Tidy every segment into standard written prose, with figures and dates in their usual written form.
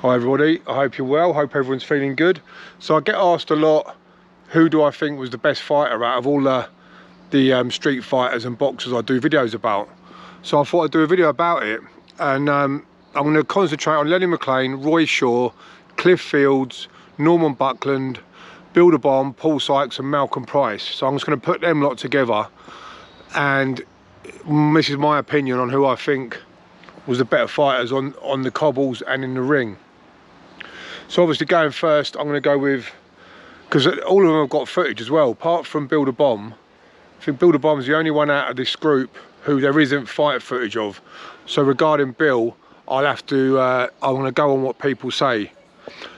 Hi everybody, I hope you're well, hope everyone's feeling good. So I get asked a lot, who do I think was the best fighter out of all the street fighters and boxers I do videos about. So I thought I'd do a video about it, and I'm going to concentrate on Lenny McLean, Roy Shaw, Cliff Fields, Norman Buckland, Builder Bomb, Paul Sykes and Malcolm Price. So I'm just going to put them lot together, and this is my opinion on who I think was the better fighters on the cobbles and in the ring. So obviously going first, I'm going to go with, because all of them have got footage as well, apart from Builder Bomb. I think Builder Bomb is the only one out of this group who there isn't fight footage of. So regarding Bill, I'll have to, I'm going to go on what people say.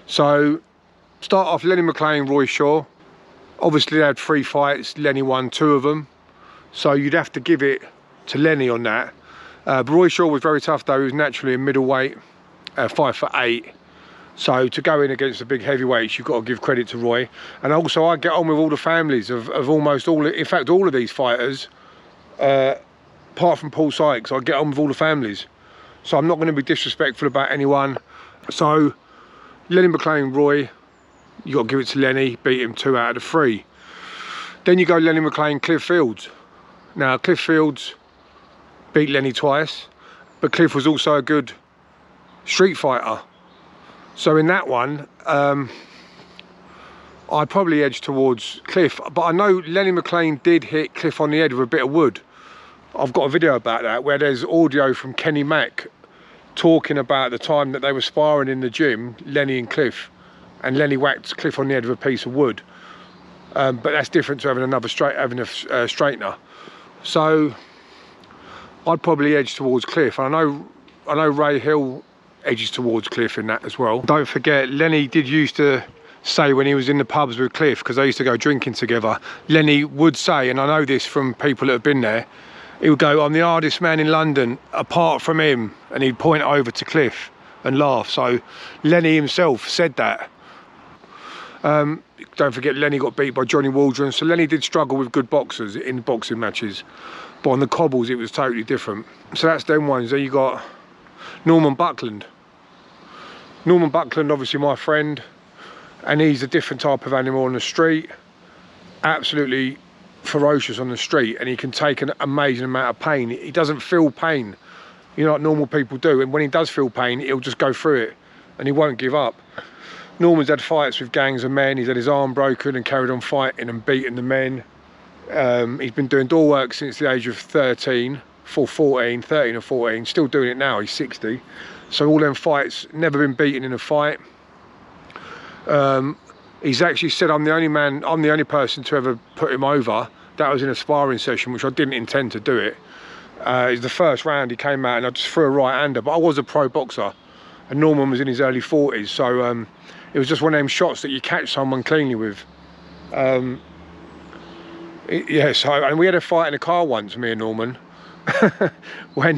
So start off Lenny McLean, Roy Shaw. Obviously they had 3 fights, Lenny won 2 of them. So you'd have to give it to Lenny on that. But Roy Shaw was very tough though, he was naturally a middleweight, 5'8". So to go in against the big heavyweights, you've got to give credit to Roy. And also I get on with all the families of almost all, in fact all of these fighters, apart from Paul Sykes, I get on with all the families. So I'm not going to be disrespectful about anyone. So Lenny McLean, Roy, you got to give it to Lenny, beat him 2 out of the 3. Then you go Lenny McLean, Cliff Fields. Now Cliff Fields beat Lenny twice, but Cliff was also a good street fighter. So in that one, I'd probably edge towards Cliff, but I know Lenny McLean did hit Cliff on the head with a bit of wood. I've got a video about that where there's audio from Kenny Mack talking about the time that they were sparring in the gym, Lenny and Cliff, and Lenny whacked Cliff on the head with a piece of wood. But that's different to having a straightener. So I'd probably edge towards Cliff. And I know Ray Hill edges towards Cliff in that as well. Don't forget, Lenny did used to say when he was in the pubs with Cliff, because they used to go drinking together, Lenny would say, and I know this from people that have been there, he would go, "I'm the hardest man in London apart from him," and he'd point over to Cliff and laugh. So Lenny himself said that. Don't forget, Lenny got beat by Johnny Waldron, so Lenny did struggle with good boxers in boxing matches, but on the cobbles it was totally different. So that's them ones. Then you got Norman Buckland. Norman Buckland, obviously my friend, and he's a different type of animal on the street. Absolutely ferocious on the street, and he can take an amazing amount of pain. He doesn't feel pain, you know, like normal people do, and when he does feel pain, he'll just go through it, and he won't give up. Norman's had fights with gangs of men. He's had his arm broken and carried on fighting and beating the men. He's been doing door work since the age of 13 or 14, still doing it now, he's 60. So all them fights, never been beaten in a fight. He's actually said, I'm the only person to ever put him over. That was in a sparring session, which I didn't intend to do it. It was the first round he came out and I just threw a right-hander, but I was a pro boxer and Norman was in his early 40s. So it was just one of them shots that you catch someone cleanly with. Yeah, so, and we had a fight in a car once, me and Norman, when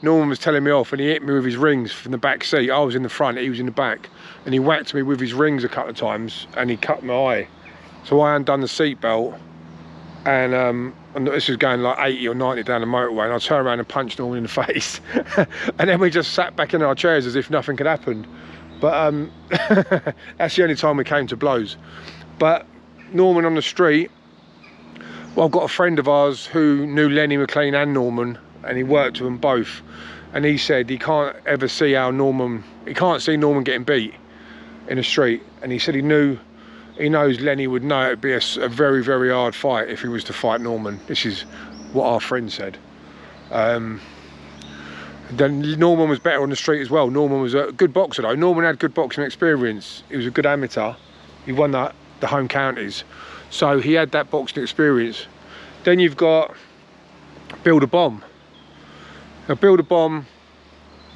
Norman was telling me off and he hit me with his rings from the back seat. I was in the front, he was in the back, and he whacked me with his rings a couple of times and he cut my eye. So I undone the seat belt, and this was going like 80 or 90 down the motorway, and I turned around and punched Norman in the face. And then we just sat back in our chairs as if nothing had happened. But that's the only time we came to blows. But Norman on the street, well, I've got a friend of ours who knew Lenny McLean and Norman, and he worked with them both, and he said he can't ever see how he can't see Norman getting beat in the street, and he said he knows Lenny would know it'd be a very, very hard fight if he was to fight Norman. This is what our friend said. Then Norman was better on the street as well. Norman was a good boxer though. Norman had good boxing experience. He was a good amateur. He won the home counties. So he had that boxing experience. Then you've got Builder Bomb. Now Builder Bomb,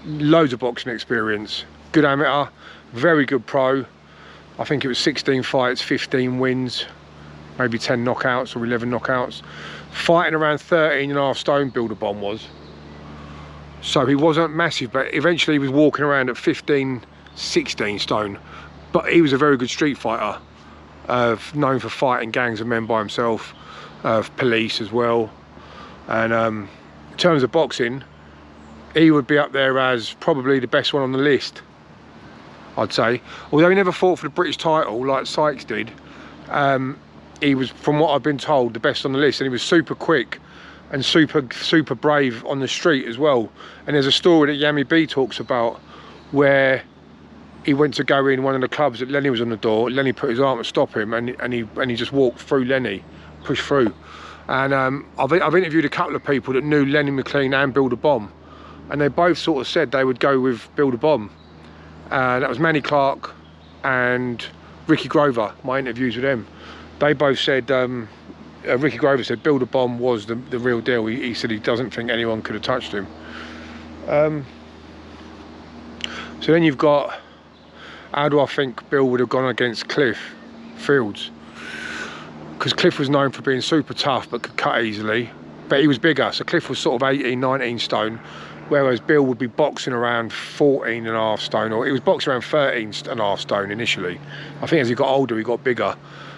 loads of boxing experience. Good amateur, very good pro. I think it was 16 fights, 15 wins, maybe 10 knockouts or 11 knockouts. Fighting around 13.5 stone, Builder Bomb was. So he wasn't massive, but eventually he was walking around at 15, 16 stone. But he was a very good street fighter. Known for fighting gangs of men by himself, police as well. And in terms of boxing, he would be up there as probably the best one on the list. I'd say. Although he never fought for the British title like Sykes did, he was, from what I've been told, the best on the list, and he was super quick and super brave on the street as well. And there's a story that Yami B talks about where he went to go in one of the clubs that Lenny was on the door. Lenny put his arm to stop him, and he just walked through Lenny, pushed through. And I've interviewed a couple of people that knew Lenny McLean and Bill the Bomb, and they both sort of said they would go with Bill the Bomb. That was Manny Clark and Ricky Grover, my interviews with them. They both said, Ricky Grover said Bill the Bomb was the real deal. He said he doesn't think anyone could have touched him. So then you've got, how do I think Bill would have gone against Cliff Fields? Because Cliff was known for being super tough but could cut easily, but he was bigger. So Cliff was sort of 18, 19 stone, whereas Bill would be boxing around 14 and a half stone, or he was boxing around 13 and a half stone initially. I think as he got older, he got bigger.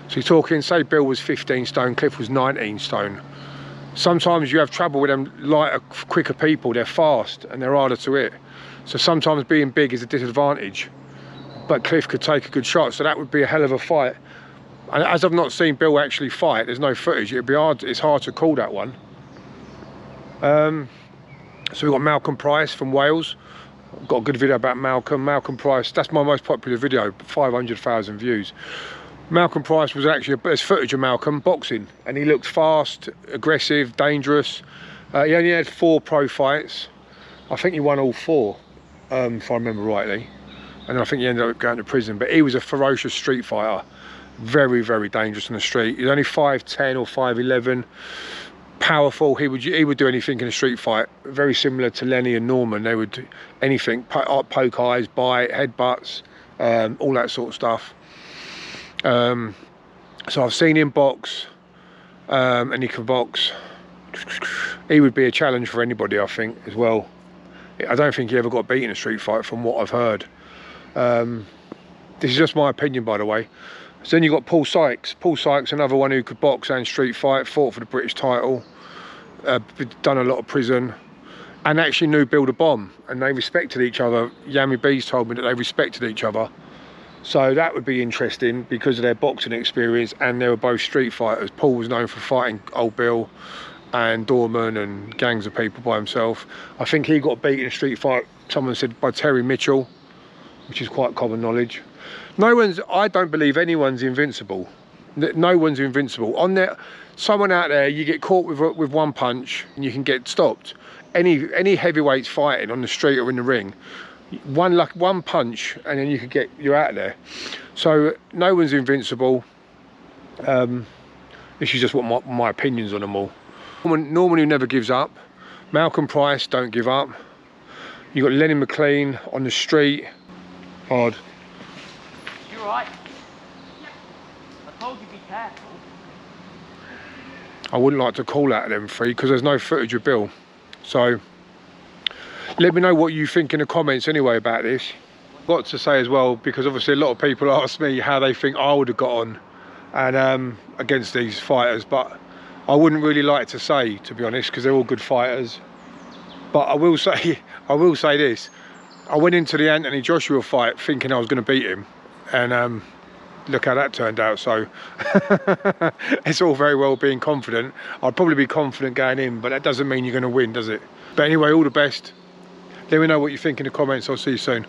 So you're talking, say Bill was 15 stone, Cliff was 19 stone. Sometimes you have trouble with them lighter, quicker people. They're fast and they're harder to hit. So sometimes being big is a disadvantage. But Cliff could take a good shot, so that would be a hell of a fight. And as I've not seen Bill actually fight, there's no footage. It'd be hard. It's hard to call that one. So we've got Malcolm Price from Wales. I've got a good video about Malcolm. Malcolm Price, that's my most popular video, 500,000 views. Malcolm Price was actually, there's footage of Malcolm boxing, and he looked fast, aggressive, dangerous. He only had 4 pro fights. I think he won all 4, if I remember rightly. And I think he ended up going to prison, but he was a ferocious street fighter. Very, very dangerous on the street. He's only 5'10" or 5'11", powerful. He would do anything in a street fight. Very similar to Lenny and Norman. They would do anything, poke eyes, bite, headbutts, all that sort of stuff. So I've seen him box, and he can box. He would be a challenge for anybody, I think, as well. I don't think he ever got beaten in a street fight from what I've heard. This is just my opinion, by the way. So then you've got Paul Sykes. Paul Sykes, another one who could box and street fight, fought for the British title, done a lot of prison, and actually knew Bill the Bomb, and they respected each other. Yami B's told me that they respected each other. So that would be interesting because of their boxing experience, and they were both street fighters. Paul was known for fighting Old Bill and Dorman and gangs of people by himself. I think he got beat in a street fight, someone said, by Terry Mitchell, which is quite common knowledge. I don't believe anyone's invincible. No one's invincible. Someone out there, you get caught with one punch and you can get stopped. Any heavyweights fighting on the street or in the ring, one punch and then you're out there. So no one's invincible. This is just what my opinions on them all. Norman who never gives up. Malcolm Price, don't give up. You got Lenny McLean on the street. Hard. You alright? Yeah. I told you be careful. I wouldn't like to call out of them 3 because there's no footage of Bill. So let me know what you think in the comments anyway about this. I've got to say as well, because obviously a lot of people ask me how they think I would have got on and against these fighters, but I wouldn't really like to say, to be honest, because they're all good fighters. But I will say this. I went into the Anthony Joshua fight thinking I was going to beat him, and look how that turned out. So it's all very well being confident. I'd probably be confident going in, but that doesn't mean you're going to win, does it? But anyway, all the best. Let me know what you think in the comments. I'll see you soon.